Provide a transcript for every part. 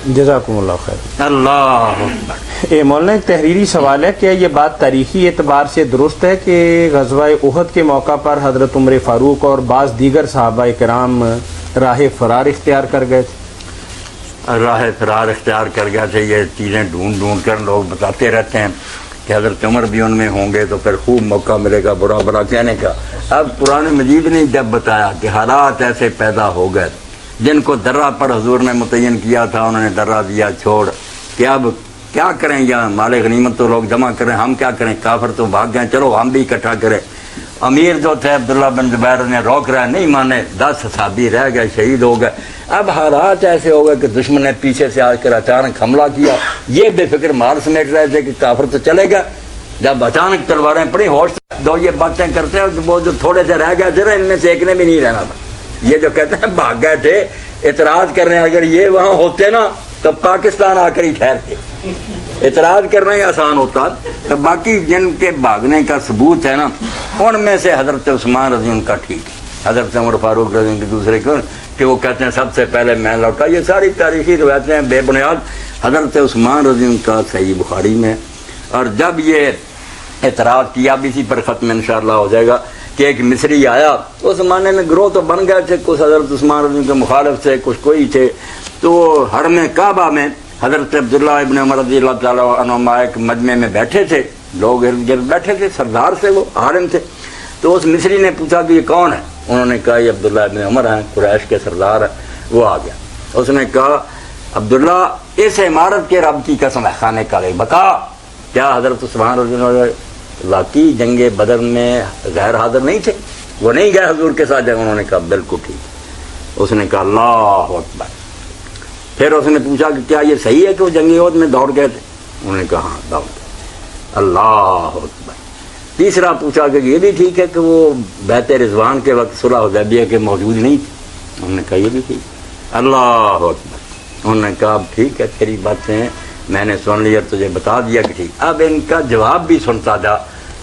جزاکم اللہ خیر۔ اللہ یہ مولانا ایک تحریری سوال ہے، کیا یہ بات تاریخی اعتبار سے درست ہے کہ غزوہ احد کے موقع پر حضرت عمر فاروق اور بعض دیگر صحابہ کرام راہ فرار اختیار کر گئے تھے؟ راہ فرار اختیار کر گیا تھے، یہ چیزیں ڈھونڈ ڈھونڈ کر لوگ بتاتے رہتے ہیں کہ حضرت عمر بھی ان میں ہوں گے تو پھر خوب موقع ملے گا برا برا کہنے کا۔ اب قرآن مجید نے جب بتایا کہ حالات ایسے پیدا ہو گئے، جن کو درہ پر حضور نے متعین کیا تھا انہوں نے درہ دیا چھوڑ، کہ اب کیا کریں، یا مال غنیمت تو لوگ جمع کریں، ہم کیا کریں، کافر تو بھاگ گئے، چلو ہم بھی اکٹھا کریں۔ امیر جو تھے عبداللہ بن زبیر نے روک رہے، نہیں مانے، 10 صحابی رہ گئے، شہید ہو گئے۔ اب حالات ایسے ہو گئے کہ دشمن نے پیچھے سے آ کر اچانک حملہ کیا، یہ بے فکر مال سمیٹ رہے تھے کہ کافر تو چلے گا، جب اچانک تلواریں پڑی، ہوش دو یہ باتیں کرتے ہیں، وہ جو تھوڑے سے رہ گئے تھے نا، ان میں سے ایک نے بھی نہیں رہنا تھا، یہ جو کہتے ہیں بھاگ گئے تھے، اعتراض کر رہے ہیں، اگر یہ وہاں ہوتے نا تو پاکستان آ کر ہی ٹھہرتے، اعتراض کرنا ہی آسان ہوتا۔ تو باقی جن کے بھاگنے کا ثبوت ہے نا، ان میں سے حضرت عثمان رضی ان کا ٹھیک ہے، حضرت عمر فاروق رضی ان کے دوسرے کیوں کہ وہ کہتے ہیں سب سے پہلے میں لوٹا، یہ ساری تاریخی روایتیں ہیں بے بنیاد۔ حضرت عثمان رضی ان کا صحیح بخاری میں، اور جب یہ اعتراض کیا بھی اسی پر ختم انشاءاللہ ہو جائے گا کہ ایک مصری آیا، اس زمانے میں گروہ تو بن گئے تھے، کچھ حضرت عثمان رضی کے مخالف تھے، کچھ کوئی تھے، تو حرم کعبہ میں حضرت عبداللہ ابن عمر رضی اللہ تعالیٰ عنہما ایک مجمع میں بیٹھے تھے، لوگ ارد گرد بیٹھے تھے، سردار سے وہ عالم تھے، تو اس مصری نے پوچھا کہ یہ کون ہے؟ انہوں نے کہا یہ عبداللہ ابن عمر ہیں، قریش کے سردار ہیں۔ وہ آ گیا، اس نے کہا عبداللہ اس عمارت کے رب کی قسم ہے، خانے کعبہ بتا کیا حضرت عثمان رضی اللہ واقعی جنگ بدر میں غیر حاضر نہیں تھے؟ وہ نہیں گئے حضور کے ساتھ جنگ؟ انہوں نے کہا بالکل ٹھیک۔ اس نے کہا اللہ اکبر۔ پھر اس نے پوچھا کہ کیا یہ صحیح ہے کہ وہ جنگ احد میں دوڑ گئے تھے؟ انہوں نے کہا ہاں دوڑ گئے۔ اللہ اکبر۔ تیسرا پوچھا کہ یہ بھی ٹھیک ہے کہ وہ بیعت رضوان کے وقت صلح حدیبیہ کے موجود نہیں تھے؟ انہوں نے کہا یہ بھی ٹھیک۔ اللہ اکبر۔ انہوں نے کہا اب ٹھیک ہے تیری باتیں میں نے سن لی اور تجھے بتا دیا کہ ٹھیک۔ اب ان کا جواب بھی سنتا جا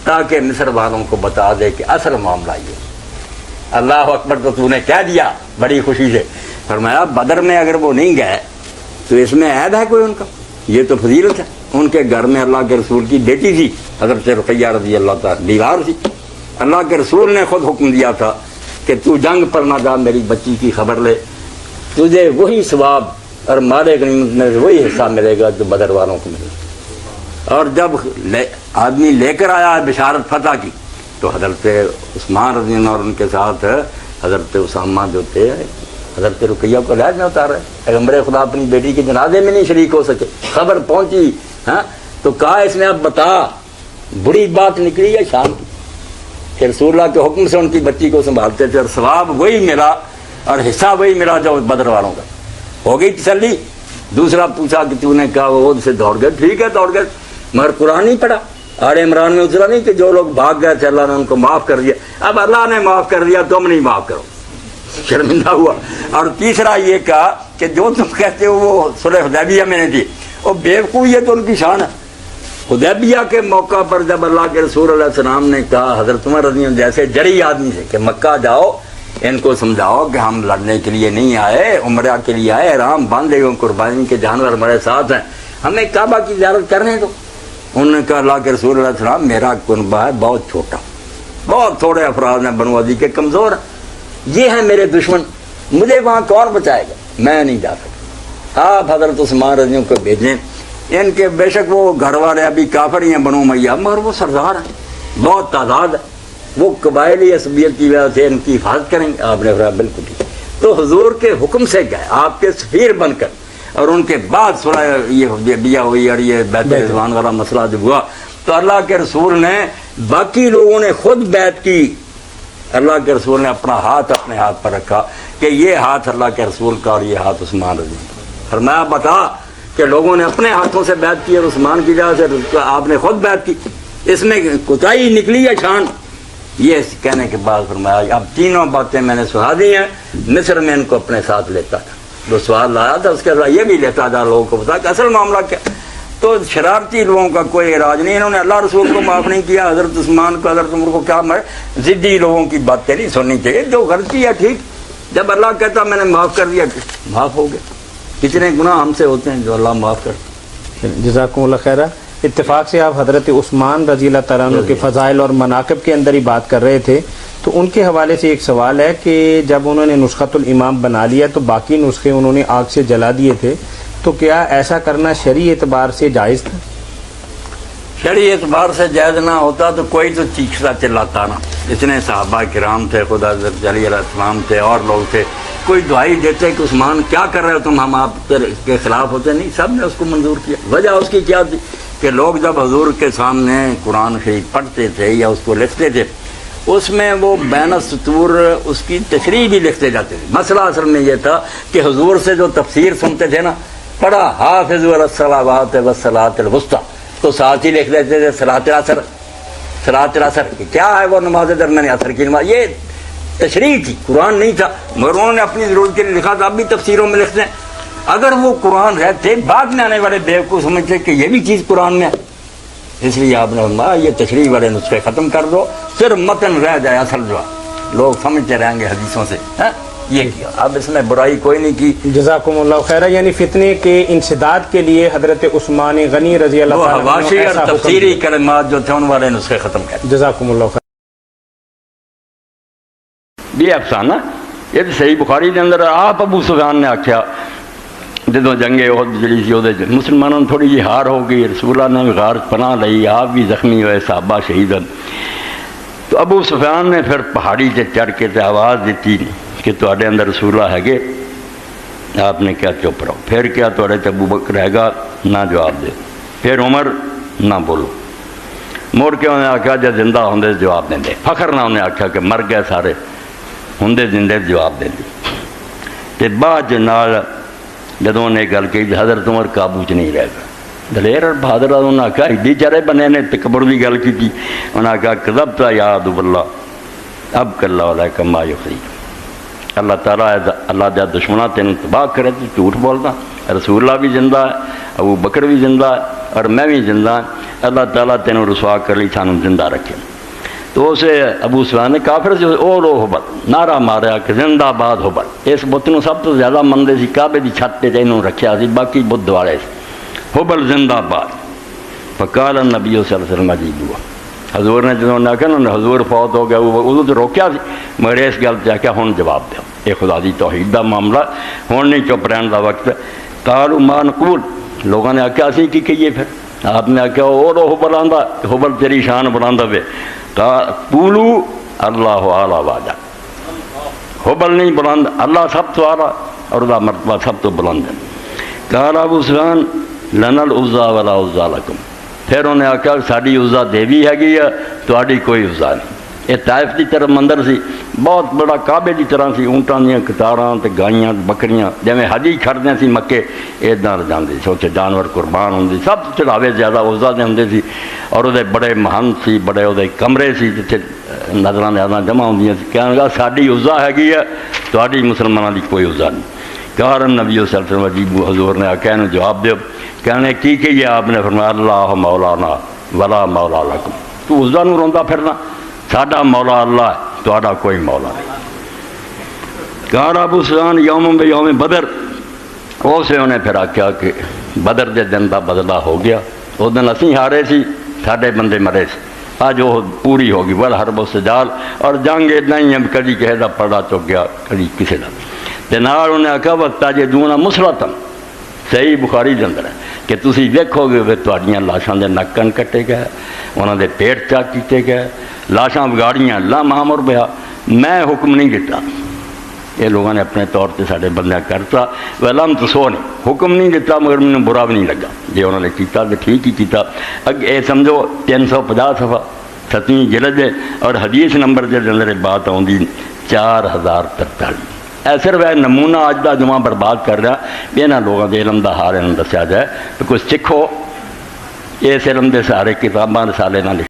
تاکہ مصر والوں کو بتا دے کہ اصل معاملہ یہ۔ اللہ اکبر تو نے کہہ دیا بڑی خوشی سے۔ فرمایا بدر میں اگر وہ نہیں گئے تو اس میں عیب ہے کوئی ان کا؟ یہ تو فضیلت ہے۔ ان کے گھر میں اللہ کے رسول کی بیٹی تھی حضرت رقیہ رضی اللہ تعالیٰ، بیوار تھی، اللہ کے رسول نے خود حکم دیا تھا کہ تو جنگ پر نہ جا، میری بچی کی خبر لے، تجھے وہی ثواب اور مال غنیمت میں وہی حصہ ملے گا جو بدر والوں کو ملے گا۔ اور جب آدمی لے کر آیا بشارت فتح کی تو حضرت عثمان رضی اللہ اور ان کے ساتھ حضرت اسامہ جو تھے حضرت رقیہ کو لحاظ میں اتار رہے، پیغمبر خدا اپنی بیٹی کے جنازے میں نہیں شریک ہو سکے، خبر پہنچی ہاں تو کہا اس نے اب بتا بری بات نکلی ہے شام کی کہ رسول اللہ کے حکم سے ان کی بچی کو سنبھالتے تھے اور ثواب وہی ملا اور حصہ وہی ملا جو بدر والوں کا۔ ہو گئی تسلی۔ دوسرا پوچھا کہ تو نے کہا وہ سے دوڑ گئے، ٹھیک ہے دوڑ گئے، مگر قرآن نہیں پڑھا، آل عمران میں اترا نہیں کہ جو لوگ بھاگ گئے تھے اللہ نے ان کو معاف کر دیا۔ اب اللہ نے معاف کر دیا تم نہیں معاف کرو، شرمندہ ہوا۔ اور تیسرا یہ کہا کہ جو تم کہتے ہو وہ صلح حدیبیہ میں نہیں تھی، وہ بیوقوف، یہ تو ان کی شان ہے۔ حدیبیہ کے موقع پر جب اللہ کے رسول علیہ السلام نے کہا حضرت عمر رضی اللہ جیسے جری آدمی سے کہ مکہ جاؤ ان کو سمجھاؤ کہ ہم لڑنے کے لیے نہیں آئے، عمرہ کے لیے آئے، احرام باندھے ہوئے، قربانی کے جانور ہمارے ساتھ ہیں، ہمیں کعبہ کی زیارت کرنے دو۔ انہوں نے کہا اللہ کے رسول علیہ السلام میرا کنبہ ہے بہت چھوٹا، بہت تھوڑے افراد ہیں، بنو عدی کے کمزور ہیں، یہ ہیں میرے دشمن، مجھے وہاں کون بچائے گا، میں نہیں جا سکتا۔ آپ حضرت عثمان رضی کو بھیجیں، ان کے بے شک وہ گھر والے ابھی کافر ہی ہیں بنو امیہ، مگر وہ سردار ہیں، بہت تعداد ہے، وہ قبائلی عصبیت کی وجہ سے ان کی حفاظت کریں گے۔ آپ نے فرمایا بالکل ٹھیک۔ تو حضور کے حکم سے گئے آپ کے سفیر بن کر، اور ان کے بعد صلح یہ حدیبیہ ہوئی اور یہ بیعت رضوان والا مسئلہ جب ہوا تو اللہ کے رسول نے، باقی لوگوں نے خود بیعت کی، اللہ کے رسول نے اپنا ہاتھ اپنے ہاتھ پر رکھا کہ یہ ہاتھ اللہ کے رسول کا اور یہ ہاتھ عثمان رضی اللہ کا۔ فرمایا بتا کہ لوگوں نے اپنے ہاتھوں سے بیعت کی اور عثمان کی جگہ سے آپ نے خود بیعت کی، اس میں کوتاہی نکلی ہے شان۔ یہ کہنے کے بعد فرمایا اب تینوں باتیں میں نے سنا دی ہیں، مصر میں ان کو اپنے ساتھ لیتا تھا، جو سوال لایا تھا اس کے بعد یہ بھی لیتا تھا، لوگوں کو بتا کہ اصل معاملہ کیا۔ تو شرارتی لوگوں کا کوئی علاج نہیں، انہوں نے اللہ رسول کو معاف نہیں کیا، حضرت عثمان کو حضرت عمر کو کیا ضدی لوگوں کی باتیں نہیں سننی چاہیے، جو غلطی ہے ٹھیک، جب اللہ کہتا میں نے معاف کر دیا معاف ہو گیا۔ کتنے گناہ ہم سے ہوتے ہیں جو اللہ معاف کرتے جزاکم اللہ خیرہ. اتفاق سے آپ حضرت عثمان رضی اللہ تعالیٰ عنہ کے فضائل اور مناقب کے اندر ہی بات کر رہے تھے، تو ان کے حوالے سے ایک سوال ہے کہ جب انہوں نے نسخۃ الامام بنا لیا تو باقی نسخے انہوں نے آگ سے جلا دیے تھے، تو کیا ایسا کرنا شرعی اعتبار سے جائز تھا؟ شرعی اعتبار سے جائز نہ ہوتا تو کوئی تو چیختا چلاتا نا. اتنے صحابہ کرام تھے، خدا حضرت علی علیہ السلام تھے اور لوگ تھے، کوئی دعائی دیتے کہ عثمان کیا کر رہے ہو تم، ہم آپ کے خلاف ہوتے نہیں. سب نے اس کو منظور کیا. وجہ اس کی کیا تھی کہ لوگ جب حضور کے سامنے قرآن شریف پڑھتے تھے یا اس کو لکھتے تھے، اس میں وہ بین السطور اس کی تشریح بھی لکھتے جاتے تھے. مسئلہ اصل میں یہ تھا کہ حضور سے جو تفسیر سنتے تھے نا، پڑھا حافظوا علی الصلوات والصلاۃ الوسطی، تو ساتھ ہی لکھ دیتے تھے صلاۃ العصر. صلاۃ العصر کیا ہے؟ وہ نماز درمیان عصر کی نماز. یہ تشریح تھی، قرآن نہیں تھا، مگر انہوں نے اپنی ضرورت کے لیے لکھا تھا. اب بھی تفسیروں میں لکھتے ہیں. اگر وہ قرآن رہتے، بعد میں آنے والے بیوقوف سمجھتے کہ یہ بھی چیز قرآن میں ہے، اس لیے آپ نے فرمایا یہ تشریح والے نسخے ختم کر دو، صرف متن رہ جائے اصل جو لوگ سمجھتے رہیں گے حدیثوں سے. یہ کیا، اب اس میں برائی کوئی نہیں کی. جزاکم اللہ خیرہ. یعنی فتنے کے انسداد کے لیے حضرت عثمان غنی رضی اللہ وہ تعالیٰ عنہ حواشی ایسا اور حکم تفسیری دیا. کلمات جو تھے ان والے نسخے ختم کر. جزاکم اللہ خیرہ. یہ افسانہ یہ تو صحیح بخاری کے اندر آپ ابو سفیان نے آخیا جدو جنگ احد جڑی سی وہ مسلمانوں نے تھوڑی جی ہار ہو گئی، رسول اللہ نے بھی غار پناہ لئی، آپ بھی زخمی ہوئے، صحابہ شہید. تو ابو سفیان نے پھر پہاڑی سے چڑھ کے تے آواز دیتی کہ تواڈے اندر رسول اللہ ہے گے. آپ نے کیا چپ رہو. پھر کیا تواڈے تے ابو بکر ہے گا، نہ جواب دے. پھر عمر نہ بولو. مڑ کے انہیں آخیا جب زندہ ہوندے جواب دیں دے. فخر نہ انہیں آخیا کہ مر گئے سارے، ہوندے زندے جواب دیں دے. تے بعد نال جدوں نے گل کی حضرت عمر قابو چ نہیں رہ گا. دلیر اور بہادر انہوں نے آخیا ایڈی چرے بنے نے تکبر کی گل کی. انہوں نے آخیا کذبت یا عدو اللہ اب کل علیک ما یخزیک. اللہ تعالیٰ اللہ دیا دشمنہ تینوں تباہ کرے تو جھوٹ بولنا. رسول اللہ بھی زندہ ہے، ابو بکر بھی زندہ ہے، اور میں بھی زندہ ہوں. اللہ تعالیٰ تینوں رسوا کر لی، سانوں زندہ رکھے. تو اسے ابو سفیان نے کافر سے او لو حبل نعرہ ماریا کہ زندہ باد حبل. اس بت نو سب تو زیادہ منتے سی، کعبے کی چھت تے انہوں رکھیا سی، باقی بت والے سی. حبل زندہ باد. فقال النبی صلی اللہ علیہ وسلم عجیب ہوا. حضور نے جدوں نے آخیا نا حضور فوت ہو گیا، ادو تو روکیا سی، مگر اس گل سے آخیا ہن جواب دو، یہ خدا دی توحید دا معاملہ، ہن نہیں چپ رہن دا وقت. قالوا ما نقول. لوگوں نے آخیا اسی کی کہیے. پھر آپ نے آخیا او لو حبل آندا، حبل تیری شان بلاندا وے. قولوا اللہ اعلیٰ واجہ. حبل نہیں بلند، اللہ سب تو اعلیٰ اور دا مرتبہ سب تو بلند ہے. قال ابو سفیان لنا العزا ولا عزا لکم. پھر انہوں نے آخیا ساری عزا دیوی ہے گی ہے، تہاڈی کوئی عزا نہیں. یہ طائف کی طرف مندر سی، بہت بڑا کعبے کی طرح سی، اونٹاں دیاں قطاراں تے گائیاں بکریاں جویں حجی کھڑدے سی مکے اداں جاندے سی. اتنے جانور قربان ہوندے، سب چڑھاوے زیادہ عزا دے ہوندے سی. اور وہ بڑے مہنت سی، بڑے وہ کمرے سی جتنے نظراں نیازاں جمع ہوندیاں سی. کہنے لگا ساری عزا ہے گی ہے، تہاڈی مسلمانوں کی کوئی عزا نہیں. قال نبی صلی اللہ علیہ وسلم عجیب. حضور نے آخیا انہوں جواب دیو. کہنے کی کہیے؟ آپ نے فرمایا اللہ مولانا ولا مولا لکم. تو عزا نوں روندا پھرنا، ساڈا مولا اللہ ہے، تہاڈا کوئی مولا نہیں. قال ابو سفیان یوم بیوم بدر. اسے انہیں پھر آخیا کہ بدر دے دن دا بدلہ ہو گیا. اس دن اسی ہارے سی، ساڈے بندے مرے سی. اج وہ پوری ہو گئی. والحرب سجال. اور جنگ اتنا ہی کدی کسی کا پڑا چک گیا، کدی کسی کا. تے نال انہیں آخیا وتجدون مسلطن. صحیح بخاری کے اندر ہے کہ تسی ویکھو گے تہاڈیاں لاشاں دے نکن کٹے گئے، انہاں دے پیٹ چاک کیتے گئے، لاشاں بگاڑیاں. لا مامر بیا، میں حکم نہیں دیتا. یہ لوگوں نے اپنے طور پہ سارے بندہ کرتا. ولم تو سو نے حکم نہیں دیتا، مگر مجھے برا بھی نہیں لگا. جی انہوں نے کیتا تو ٹھیک ہی کیتا. اگے یہ سمجھو 350 صفحہ 7ویں جلد ہے، اور حدیث نمبر کے اندر بات آتی 4043. صرف نمونہ اج کا جمعہ برباد کر رہا بھی یہاں لوگوں کے علم کا حال انہوں دسیا جائے تو کچھ سکھو. اس علم کے سارے کتاباں رسالے نہ لکھ